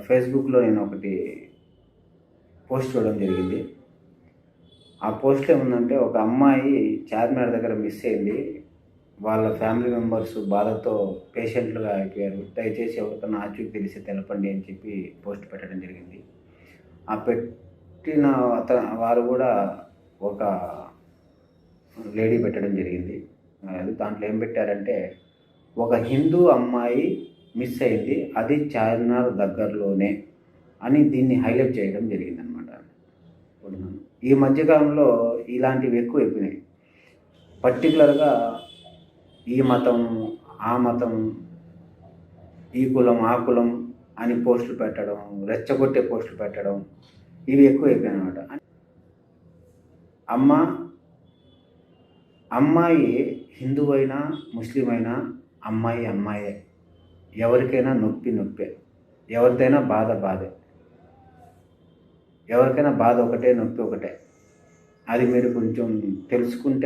ఫేస్బుక్లో నేను ఒకటి పోస్ట్ చూడడం జరిగింది. ఆ పోస్ట్‌లో ఏముందంటే, ఒక అమ్మాయి చార్మినార్ దగ్గర మిస్ అయింది. వాళ్ళ ఫ్యామిలీ మెంబర్స్ బాధతో పేషెంట్లుగా అయిపోయారు. దయచేసి ఎవరికన్నా ఆచూకీ తెలిస్తే తెలపండి అని చెప్పి పోస్ట్ పెట్టడం జరిగింది. ఆ పెట్టిన వారు కూడా ఒక లేడీ పెట్టడం జరిగింది. అది దాంట్లో ఏం పెట్టారంటే, ఒక హిందూ అమ్మాయి మిస్ అయింది, అది చార్మినార్ దగ్గరలోనే అని దీన్ని హైలైట్ చేయడం జరిగిందనమాట. ఈ మధ్యకాలంలో ఇలాంటివి ఎక్కువైపోయినాయి. పర్టికులర్‌గా ఈ మతం, ఆ మతం, ఈ కులం, ఆ కులం అని పోస్టులు పెట్టడం, రెచ్చగొట్టే పోస్టులు పెట్టడం, ఇవి ఎక్కువైపోయాయనమాట. అమ్మాయి హిందువైనా, ముస్లిం అయినా అమ్మాయి అమ్మాయే. ఎవరికైనా నొప్పి నొప్పే. ఎవరిదైనా బాధ బాధే. ఎవరికైనా బాధ ఒకటే, నొప్పి ఒకటే. అది మీరు కొంచెం తెలుసుకుంటే